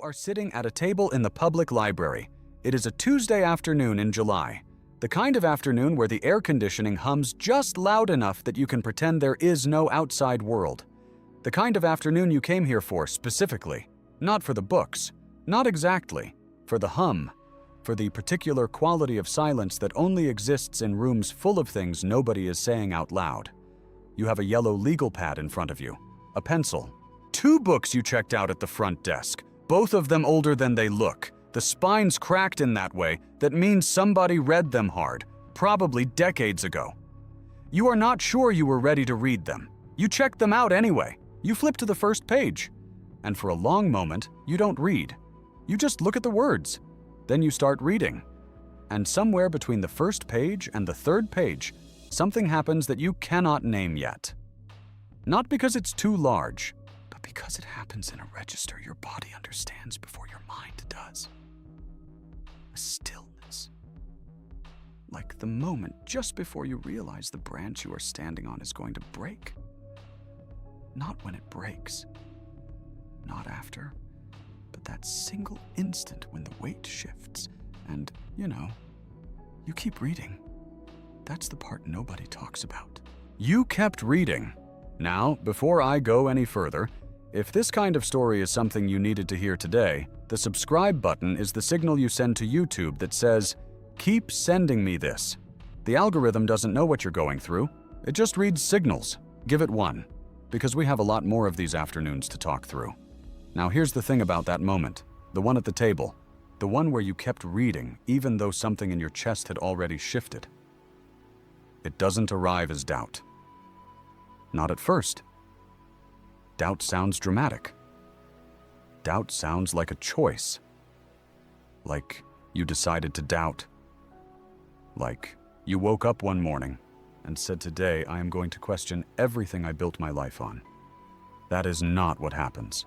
are sitting at a table in the public library. It is a Tuesday afternoon in July. The kind of afternoon where the air conditioning hums just loud enough that you can pretend there is no outside world. The kind of afternoon you came here for specifically. Not for the books. Not exactly. For the hum. For the particular quality of silence that only exists in rooms full of things nobody is saying out loud. You have a yellow legal pad in front of you. A pencil. 2 books you checked out at the front desk. Both of them older than they look. The spine's cracked in that way that means somebody read them hard, probably decades ago. You are not sure you were ready to read them. You checked them out anyway. You flip to the first page. And for a long moment, you don't read. You just look at the words. Then you start reading. And somewhere between the first page and the third page, something happens that you cannot name yet. Not because it's too large, but because it happens in a register your body understands before your mind does. A stillness. Like the moment just before you realize the branch you are standing on is going to break. Not when it breaks. Not after. But that single instant when the weight shifts and, you keep reading. That's the part nobody talks about. You kept reading. Now, before I go any further, if this kind of story is something you needed to hear today, the subscribe button is the signal you send to YouTube that says, "Keep sending me this." The algorithm doesn't know what you're going through. It just reads signals. Give it 1, because we have a lot more of these afternoons to talk through. Now here's the thing about that moment, the one at the table, the one where you kept reading even though something in your chest had already shifted. It doesn't arrive as doubt. Not at first. Doubt sounds dramatic. Doubt sounds like a choice. Like you decided to doubt. Like you woke up one morning and said, "Today I am going to question everything I built my life on." That is not what happens.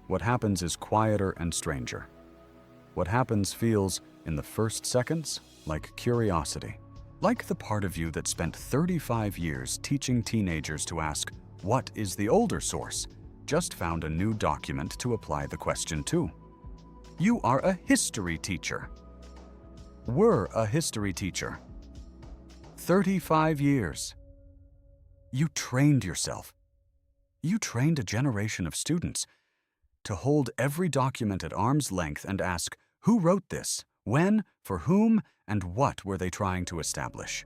What happens is quieter and stranger. What happens feels, in the first seconds, like curiosity. Like the part of you that spent 35 years teaching teenagers to ask, "What is the older source?" just found a new document to apply the question to. You are a history teacher. Were a history teacher. 35 years. You trained yourself. You trained a generation of students to hold every document at arm's length and ask, who wrote this, when, for whom, and what were they trying to establish?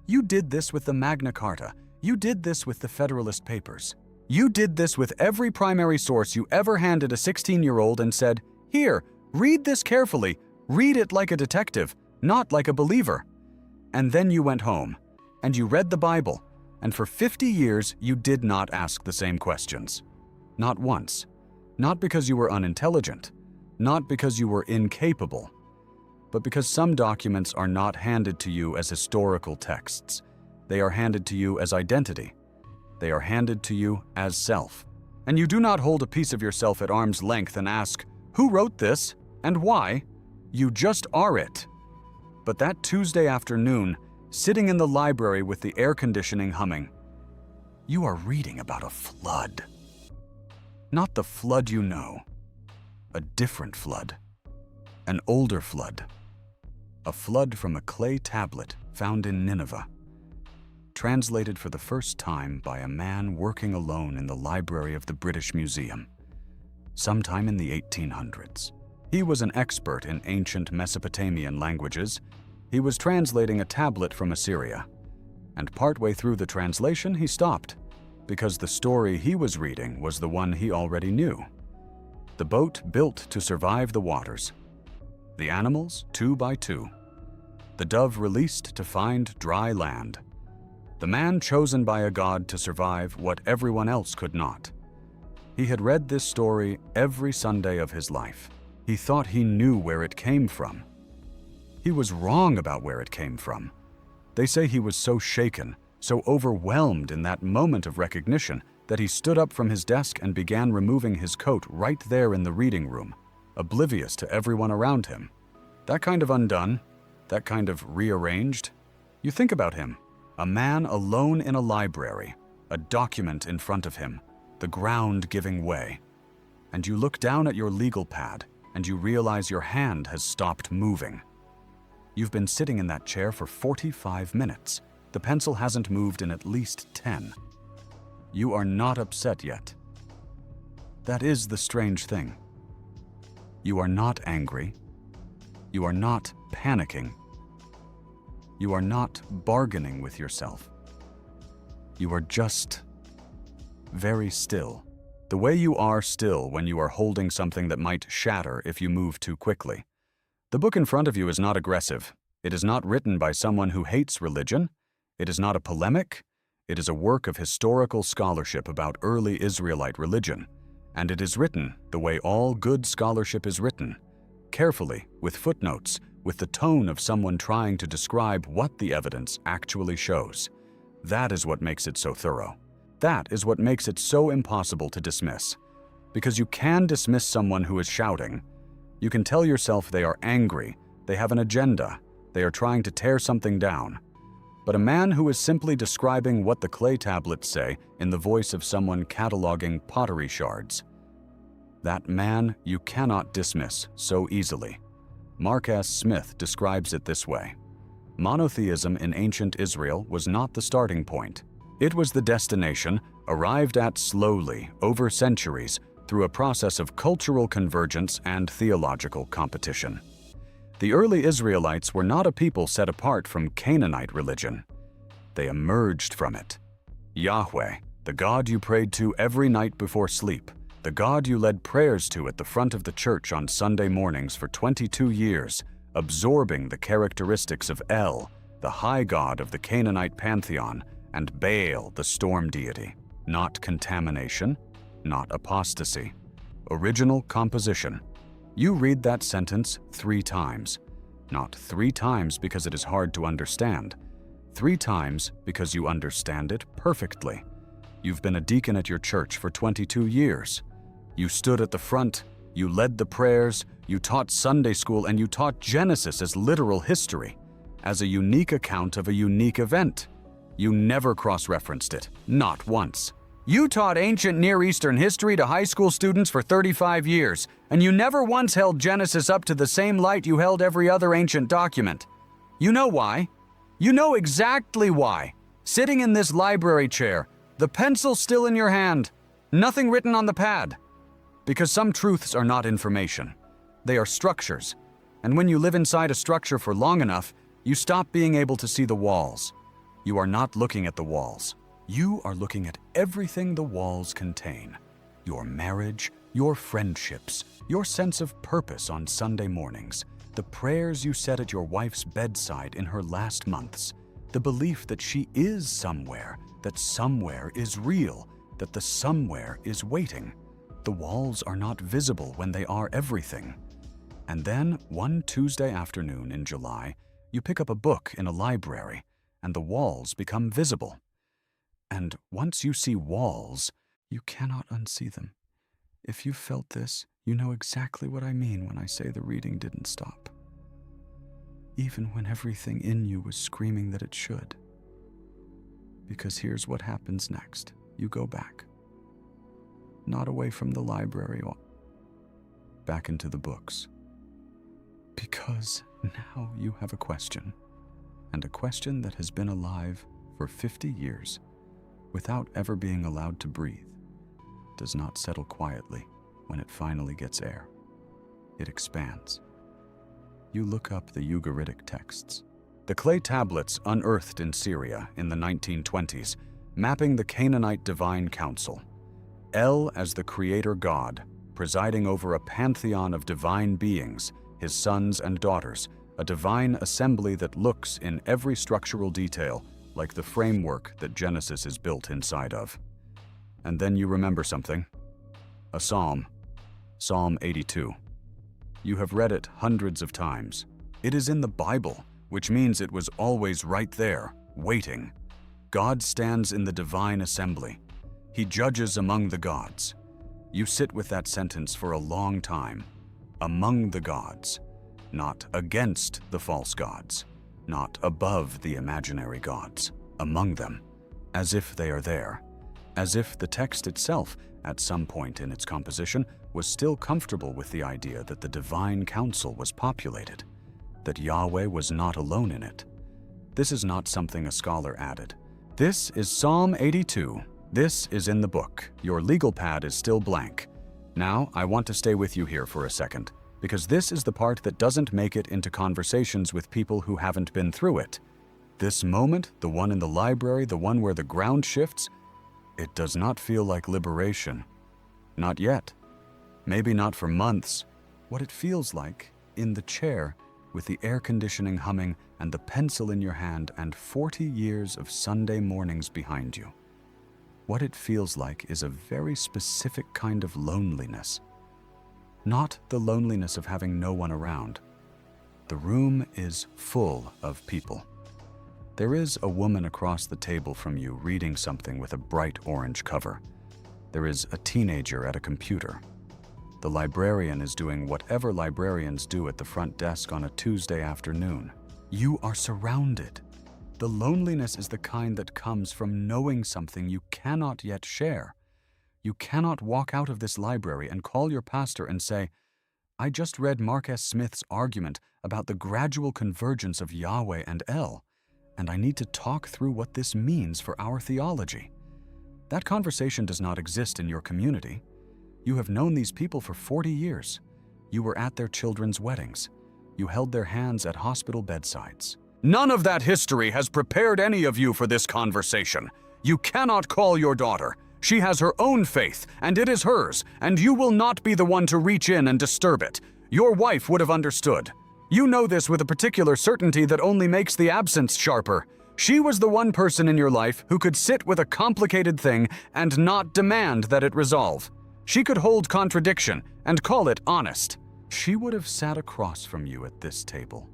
You did this with the Magna Carta. You did this with the Federalist Papers. You did this with every primary source you ever handed a 16-year-old and said, "Here, read this carefully. Read it like a detective, not like a believer." And then you went home, and you read the Bible, and for 50 years you did not ask the same questions. Not once. Not because you were unintelligent. Not because you were incapable. But because some documents are not handed to you as historical texts. They are handed to you as identity. They are handed to you as self. And you do not hold a piece of yourself at arm's length and ask, who wrote this and why? You just are it. But that Tuesday afternoon, sitting in the library with the air conditioning humming, you are reading about a flood. Not the flood you know. A different flood. An older flood. A flood from a clay tablet found in Nineveh. Translated for the first time by a man working alone in the library of the British Museum, sometime in the 1800s. He was an expert in ancient Mesopotamian languages. He was translating a tablet from Assyria, and partway through the translation he stopped, because the story he was reading was the one he already knew. The boat built to survive the waters. The animals, 2 by 2. The dove released to find dry land. The man chosen by a god to survive what everyone else could not. He had read this story every Sunday of his life. He thought he knew where it came from. He was wrong about where it came from. They say he was so shaken, so overwhelmed in that moment of recognition, that he stood up from his desk and began removing his coat right there in the reading room, oblivious to everyone around him. That kind of undone, that kind of rearranged. You think about him. A man alone in a library, a document in front of him, the ground giving way. and you look down at your legal pad and you realize your hand has stopped moving. You've been sitting in that chair for 45 minutes. The pencil hasn't moved in at least 10. You are not upset yet. That is the strange thing. You are not angry. You are not panicking. You are not bargaining with yourself. You are just very still. The way you are still when you are holding something that might shatter if you move too quickly. The book in front of you is not aggressive. It is not written by someone who hates religion. It is not a polemic. It is a work of historical scholarship about early Israelite religion. And it is written the way all good scholarship is written, carefully, with footnotes, with the tone of someone trying to describe what the evidence actually shows. That is what makes it so thorough. That is what makes it so impossible to dismiss. Because you can dismiss someone who is shouting. You can tell yourself they are angry, they have an agenda, they are trying to tear something down. But a man who is simply describing what the clay tablets say in the voice of someone cataloging pottery shards, that man you cannot dismiss so easily. Mark S. Smith describes it this way. Monotheism in ancient Israel was not the starting point. It was the destination, arrived at slowly, over centuries, through a process of cultural convergence and theological competition. The early Israelites were not a people set apart from Canaanite religion. They emerged from it. Yahweh, the God you prayed to every night before sleep, the God you led prayers to at the front of the church on Sunday mornings for 22 years, absorbing the characteristics of El, the high god of the Canaanite pantheon, and Baal, the storm deity. Not contamination, not apostasy. Original composition. You read that sentence 3 times. Not 3 times because it is hard to understand. 3 times because you understand it perfectly. You've been a deacon at your church for 22 years. You stood at the front, you led the prayers, you taught Sunday school, and you taught Genesis as literal history, as a unique account of a unique event. You never cross-referenced it, not once. You taught ancient Near Eastern history to high school students for 35 years, and you never once held Genesis up to the same light you held every other ancient document. You know why? You know exactly why. Sitting in this library chair, the pencil still in your hand, nothing written on the pad. Because some truths are not information. They are structures. And when you live inside a structure for long enough, you stop being able to see the walls. You are not looking at the walls. You are looking at everything the walls contain. Your marriage, your friendships, your sense of purpose on Sunday mornings, the prayers you said at your wife's bedside in her last months, the belief that she is somewhere, that somewhere is real, that the somewhere is waiting. The walls are not visible when they are everything. And then, one Tuesday afternoon in July, you pick up a book in a library, and the walls become visible. And once you see walls, you cannot unsee them. If you felt this, you know exactly what I mean when I say the reading didn't stop. Even when everything in you was screaming that it should. Because here's what happens next. You go back. Not away from the library, back into the books. Because now you have a question, and a question that has been alive for 50 years, without ever being allowed to breathe, does not settle quietly when it finally gets air. It expands. You look up the Ugaritic texts, the clay tablets unearthed in Syria in the 1920s, mapping the Canaanite divine council. El as the creator god, presiding over a pantheon of divine beings, his sons and daughters, a divine assembly that looks in every structural detail like the framework that Genesis is built inside of. And then you remember something. A psalm, Psalm 82. You have read it hundreds of times. It is in the Bible, which means it was always right there, waiting. God stands in the divine assembly. He judges among the gods. You sit with that sentence for a long time. Among the gods, not against the false gods, not above the imaginary gods, among them, as if they are there. as if the text itself, at some point in its composition, was still comfortable with the idea that the divine council was populated, that Yahweh was not alone in it. This is not something a scholar added. This is Psalm 82. This is in the book. Your legal pad is still blank. Now, I want to stay with you here for a second, because this is the part that doesn't make it into conversations with people who haven't been through it. This moment, the one in the library, the one where the ground shifts, it does not feel like liberation. Not yet. Maybe not for months. What it feels like, in the chair, with the air conditioning humming and the pencil in your hand and 40 years of Sunday mornings behind you. What it feels like is a very specific kind of loneliness. Not the loneliness of having no one around. The room is full of people. There is a woman across the table from you reading something with a bright orange cover. There is a teenager at a computer. The librarian is doing whatever librarians do at the front desk on a Tuesday afternoon. You are surrounded. The loneliness is the kind that comes from knowing something you cannot yet share. You cannot walk out of this library and call your pastor and say, "I just read Mark S. Smith's argument about the gradual convergence of Yahweh and El, and I need to talk through what this means for our theology." That conversation does not exist in your community. You have known these people for 40 years. You were at their children's weddings. You held their hands at hospital bedsides. None of that history has prepared any of you for this conversation. You cannot call your daughter. She has her own faith, and it is hers, and you will not be the one to reach in and disturb it. Your wife would have understood. You know this with a particular certainty that only makes the absence sharper. She was the one person in your life who could sit with a complicated thing and not demand that it resolve. She could hold contradiction and call it honest. She would have sat across from you at this table,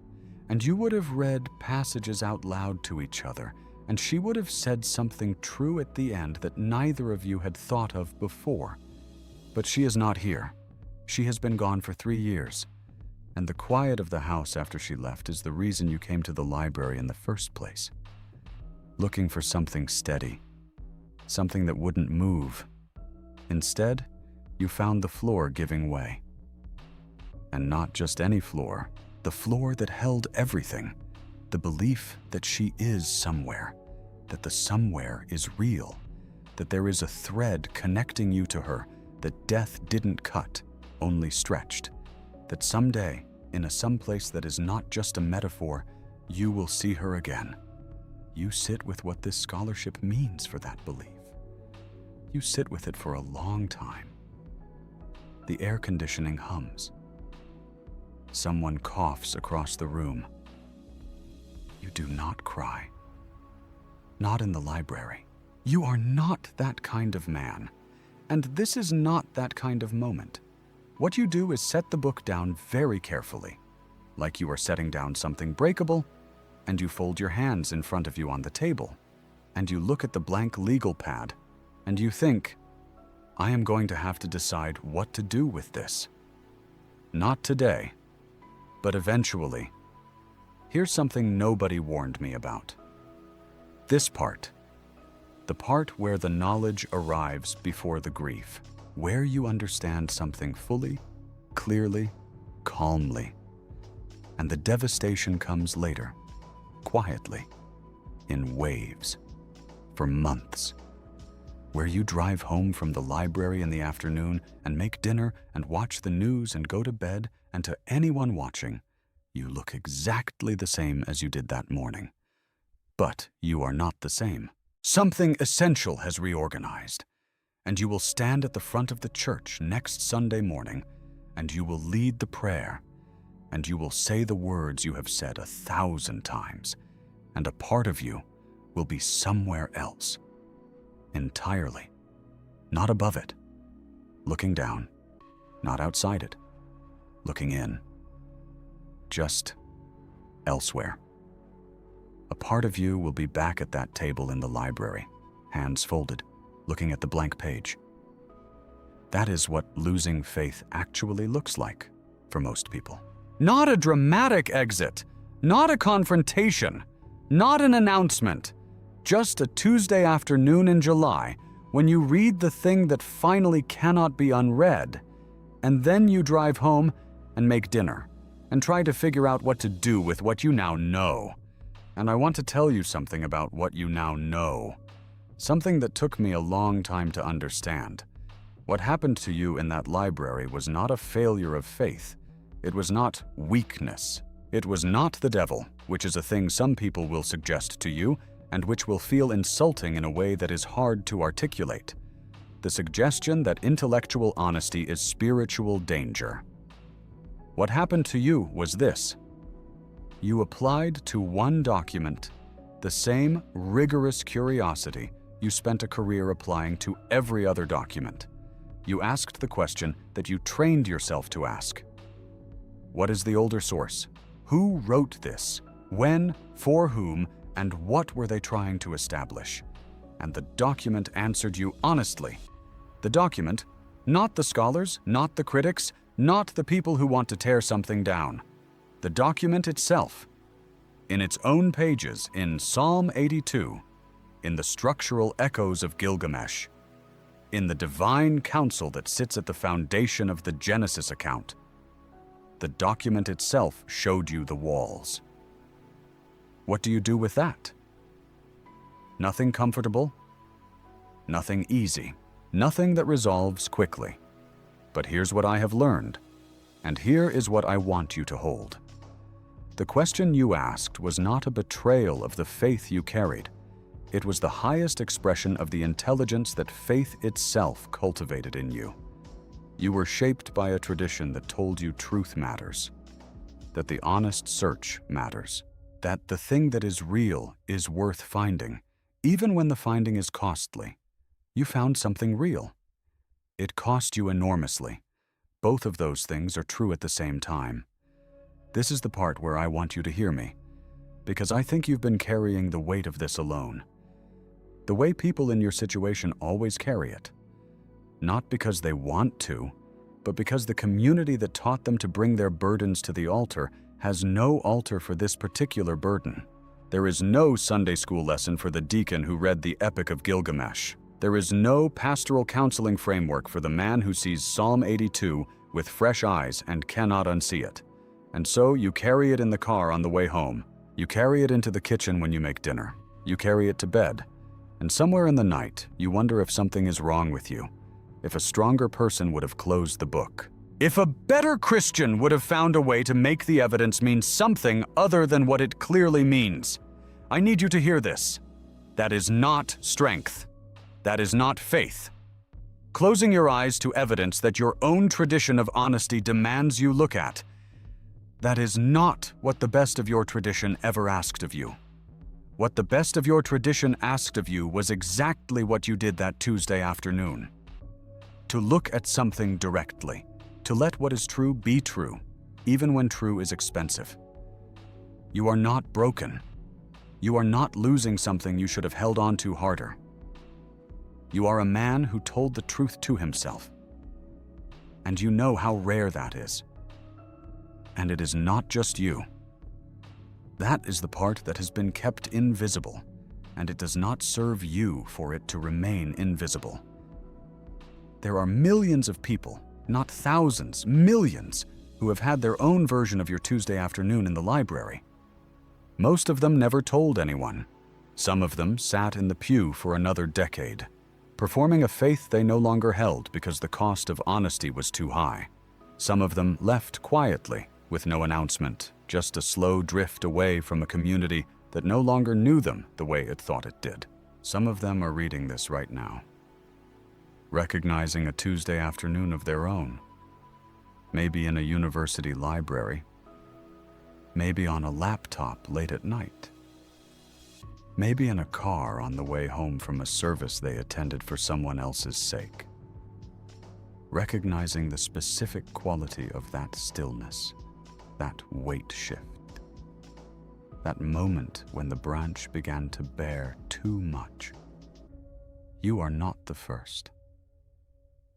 and you would have read passages out loud to each other, and she would have said something true at the end that neither of you had thought of before. But she is not here. She has been gone for 3 years, and the quiet of the house after she left is the reason you came to the library in the first place. Looking for something steady, something that wouldn't move. Instead, you found the floor giving way. And not just any floor, the floor that held everything. The belief that she is somewhere, that the somewhere is real, that there is a thread connecting you to her that death didn't cut, only stretched, that someday, in a someplace that is not just a metaphor, you will see her again. You sit with what this scholarship means for that belief. You sit with it for a long time. The air conditioning hums. Someone coughs across the room. You do not cry. Not in the library. You are not that kind of man. And this is not that kind of moment. What you do is set the book down very carefully, like you are setting down something breakable, and you fold your hands in front of you on the table, and you look at the blank legal pad, and you think, I am going to have to decide what to do with this. Not today, but eventually. Here's something nobody warned me about. This part. The part where the knowledge arrives before the grief, where you understand something fully, clearly, calmly. And the devastation comes later, quietly, in waves, for months. Where you drive home from the library in the afternoon and make dinner and watch the news and go to bed, and to anyone watching, you look exactly the same as you did that morning. But you are not the same. Something essential has reorganized, and you will stand at the front of the church next Sunday morning, and you will lead the prayer, and you will say the words you have said 1,000 times, and a part of you will be somewhere else, entirely, not above it, looking down, not outside it, looking in, just elsewhere. A part of you will be back at that table in the library, hands folded, looking at the blank page. That is what losing faith actually looks like for most people. Not a dramatic exit, not a confrontation, not an announcement, just a Tuesday afternoon in July When you read the thing that finally cannot be unread, and then you drive home and make dinner, and try to figure out what to do with what you now know. And I want to tell you something about what you now know. Something that took me a long time to understand. What happened to you in that library was not a failure of faith. It was not weakness. It was not the devil, which is a thing some people will suggest to you, and which will feel insulting in a way that is hard to articulate. The suggestion that intellectual honesty is spiritual danger. What happened to you was this. You applied to one document the same rigorous curiosity you spent a career applying to every other document. You asked the question that you trained yourself to ask. What is the older source? Who wrote this? When? For whom? And what were they trying to establish? And the document answered you honestly. The document, not the scholars, not the critics, not the people who want to tear something down. The document itself, in its own pages, in Psalm 82, in the structural echoes of Gilgamesh, in the divine counsel that sits at the foundation of the Genesis account, the document itself showed you the walls. What do you do with that? Nothing comfortable, nothing easy, nothing that resolves quickly. But here's what I have learned, and here is what I want you to hold. The question you asked was not a betrayal of the faith you carried. It was the highest expression of the intelligence that faith itself cultivated in you. You were shaped by a tradition that told you truth matters, that the honest search matters, that the thing that is real is worth finding, even when the finding is costly. You found something real. It cost you enormously. Both of those things are true at the same time. This is the part where I want you to hear me, because I think you've been carrying the weight of this alone. The way people in your situation always carry it. Not because they want to, but because the community that taught them to bring their burdens to the altar has no altar for this particular burden. There is no Sunday school lesson for the deacon who read the Epic of Gilgamesh. There is no pastoral counseling framework for the man who sees Psalm 82 with fresh eyes and cannot unsee it. And so you carry it in the car on the way home. You carry it into the kitchen when you make dinner. You carry it to bed. And somewhere in the night, you wonder if something is wrong with you. If a stronger person would have closed the book. If a better Christian would have found a way to make the evidence mean something other than what it clearly means. I need you to hear this. That is not strength. That is not faith. Closing your eyes to evidence that your own tradition of honesty demands you look at. That is not what the best of your tradition ever asked of you. What the best of your tradition asked of you was exactly what you did that Tuesday afternoon. To look at something directly. To let what is true be true, even when true is expensive. You are not broken. You are not losing something you should have held on to harder. You are a man who told the truth to himself. And you know how rare that is. And it is not just you. That is the part that has been kept invisible, and it does not serve you for it to remain invisible. There are millions of people, not thousands, millions, who have had their own version of your Tuesday afternoon in the library. Most of them never told anyone. Some of them sat in the pew for another decade, performing a faith they no longer held because the cost of honesty was too high. Some of them left quietly, with no announcement, just a slow drift away from a community that no longer knew them the way it thought it did. Some of them are reading this right now, recognizing a Tuesday afternoon of their own, maybe in a university library, maybe on a laptop late at night, maybe in a car on the way home from a service they attended for someone else's sake, recognizing the specific quality of that stillness, that weight shift, that moment when the branch began to bear too much. You are not the first.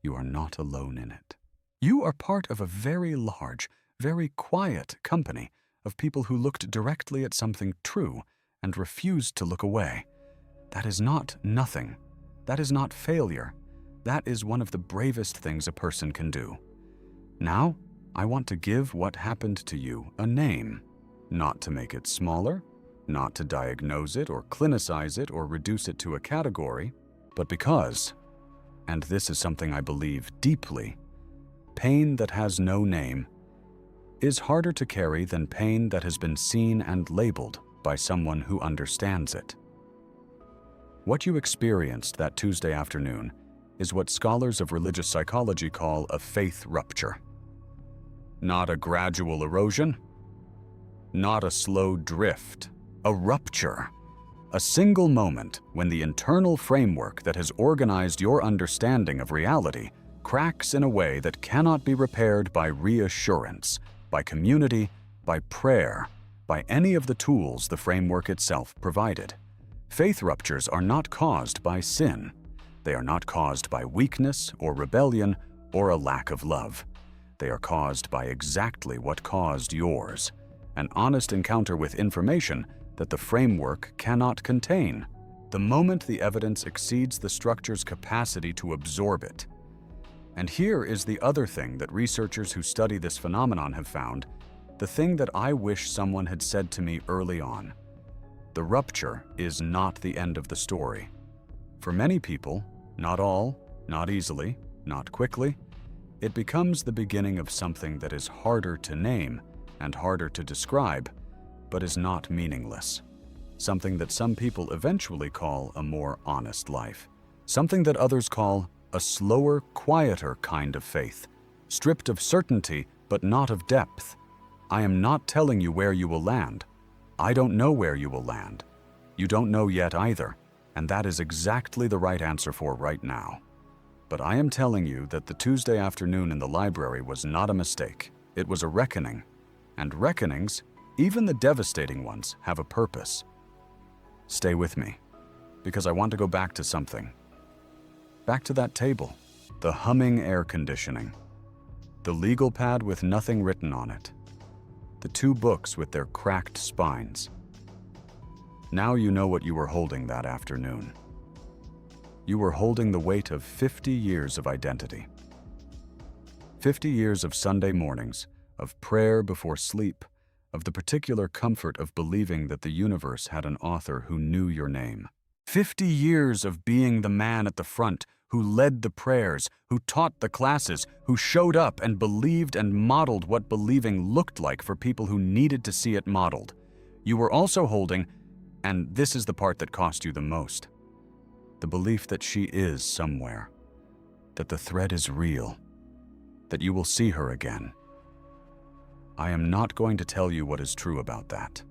You are not alone in it. You are part of a very large, very quiet company of people who looked directly at something true and refused to look away. That is not nothing. That is not failure. That is one of the bravest things a person can do. Now, I want to give what happened to you a name, not to make it smaller, not to diagnose it or clinicize it or reduce it to a category, but because, and this is something I believe deeply, pain that has no name is harder to carry than pain that has been seen and labeled by someone who understands it. What you experienced that Tuesday afternoon is what scholars of religious psychology call a faith rupture. Not a gradual erosion, not a slow drift, a rupture. A single moment when the internal framework that has organized your understanding of reality cracks in a way that cannot be repaired by reassurance, by community, by prayer, by any of the tools the framework itself provided. Faith ruptures are not caused by sin. They are not caused by weakness or rebellion or a lack of love. They are caused by exactly what caused yours, an honest encounter with information that the framework cannot contain, the moment the evidence exceeds the structure's capacity to absorb it. And here is the other thing that researchers who study this phenomenon have found, the thing that I wish someone had said to me early on. The rupture is not the end of the story. For many people, not all, not easily, not quickly, it becomes the beginning of something that is harder to name and harder to describe, but is not meaningless. Something that some people eventually call a more honest life. Something that others call a slower, quieter kind of faith, stripped of certainty but not of depth. I am not telling you where you will land. I don't know where you will land. You don't know yet either, and that is exactly the right answer for right now. But I am telling you that the Tuesday afternoon in the library was not a mistake. It was a reckoning. And reckonings, even the devastating ones, have a purpose. Stay with me, because I want to go back to something. Back to that table, the humming air conditioning, the legal pad with nothing written on it, the two books with their cracked spines. Now you know what you were holding that afternoon. You were holding the weight of 50 years of identity. 50 years of Sunday mornings, of prayer before sleep, of the particular comfort of believing that the universe had an author who knew your name. 50 years of being the man at the front who led the prayers, who taught the classes, who showed up and believed and modeled what believing looked like for people who needed to see it modeled. You were also holding, and this is the part that cost you the most, the belief that she is somewhere, that the thread is real, that you will see her again. I am not going to tell you what is true about that.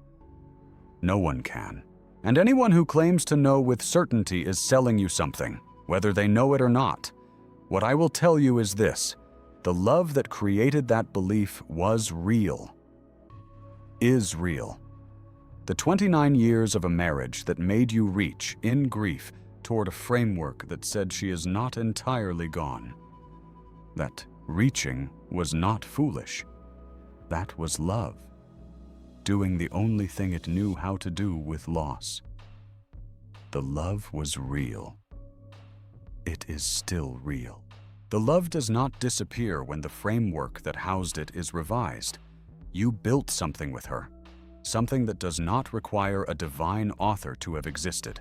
No one can. And anyone who claims to know with certainty is selling you something, whether they know it or not. What I will tell you is this: the love that created that belief was real, is real. The 29 years of a marriage that made you reach, in grief, toward a framework that said she is not entirely gone. That reaching was not foolish. That was love, doing the only thing it knew how to do with loss. The love was real. It is still real. The love does not disappear when the framework that housed it is revised. You built something with her, something that does not require a divine author to have existed,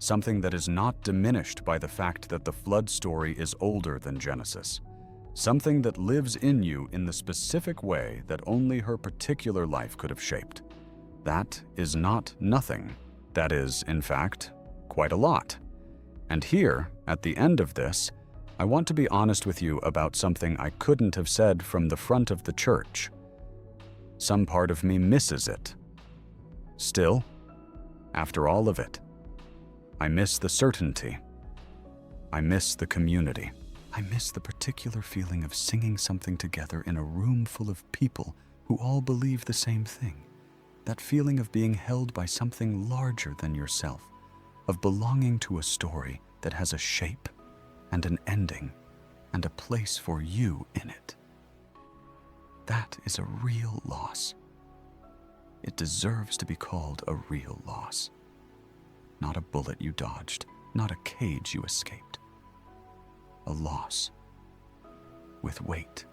something that is not diminished by the fact that the flood story is older than Genesis, something that lives in you in the specific way that only her particular life could have shaped. That is not nothing. That is, in fact, quite a lot. And here, at the end of this, I want to be honest with you about something I couldn't have said from the front of the church. Some part of me misses it. Still, after all of it, I miss the certainty. I miss the community. I miss the particular feeling of singing something together in a room full of people who all believe the same thing. That feeling of being held by something larger than yourself, of belonging to a story that has a shape and an ending and a place for you in it. That is a real loss. It deserves to be called a real loss. Not a bullet you dodged, not a cage you escaped. A loss. With weight.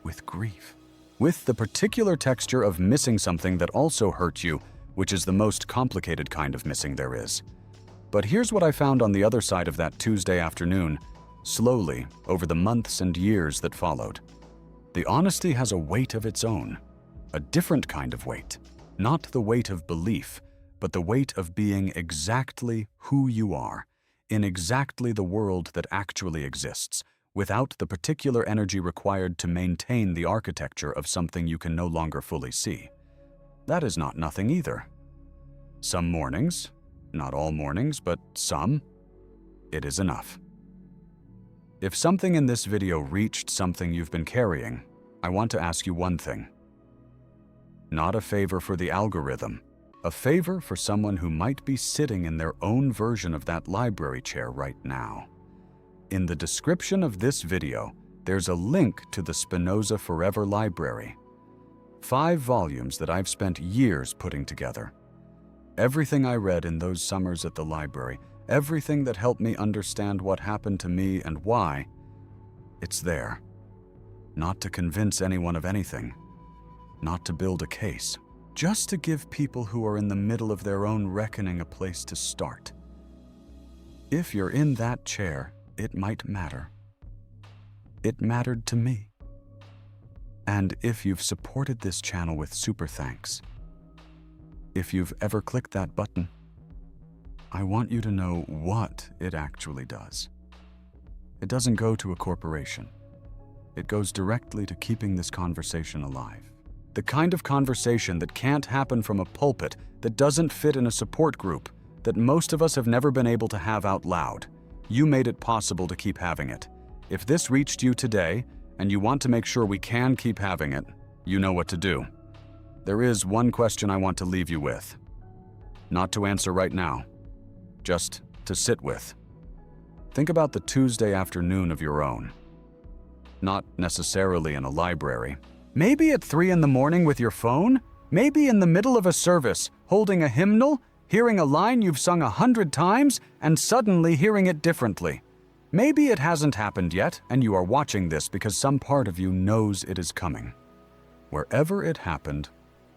With grief. With the particular texture of missing something that also hurt you, which is the most complicated kind of missing there is. But here's what I found on the other side of that Tuesday afternoon, slowly, over the months and years that followed. The honesty has a weight of its own, a different kind of weight. Not the weight of belief, but the weight of being exactly who you are, in exactly the world that actually exists, without the particular energy required to maintain the architecture of something you can no longer fully see. That is not nothing either. Some mornings, not all mornings, but some, it is enough. If something in this video reached something you've been carrying, I want to ask you one thing. Not a favor for the algorithm, a favor for someone who might be sitting in their own version of that library chair right now. In the description of this video, there's a link to the Spinoza Forever Library. 5 volumes that I've spent years putting together. Everything I read in those summers at the library, everything that helped me understand what happened to me and why, it's there. Not to convince anyone of anything, not to build a case, just to give people who are in the middle of their own reckoning a place to start. If you're in that chair, it might matter. It mattered to me. And if you've supported this channel with super thanks, if you've ever clicked that button, I want you to know what it actually does. It doesn't go to a corporation. It goes directly to keeping this conversation alive. The kind of conversation that can't happen from a pulpit, that doesn't fit in a support group, that most of us have never been able to have out loud. You made it possible to keep having it. If this reached you today, and you want to make sure we can keep having it, you know what to do. There is one question I want to leave you with. Not to answer right now, just to sit with. Think about the Tuesday afternoon of your own. Not necessarily in a library. Maybe at 3 in the morning with your phone? Maybe in the middle of a service, holding a hymnal, hearing a line you've sung 100 times, and suddenly hearing it differently. Maybe it hasn't happened yet, and you are watching this because some part of you knows it is coming. Wherever it happened,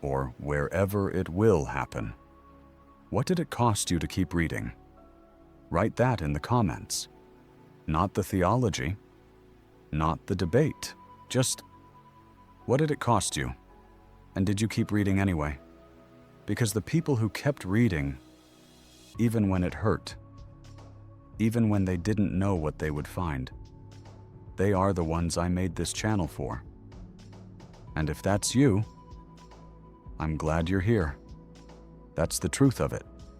or wherever it will happen, what did it cost you to keep reading? Write that in the comments. Not the theology, not the debate, just what did it cost you? And did you keep reading anyway? Because the people who kept reading, even when it hurt, even when they didn't know what they would find, they are the ones I made this channel for. And if that's you, I'm glad you're here. That's the truth of it.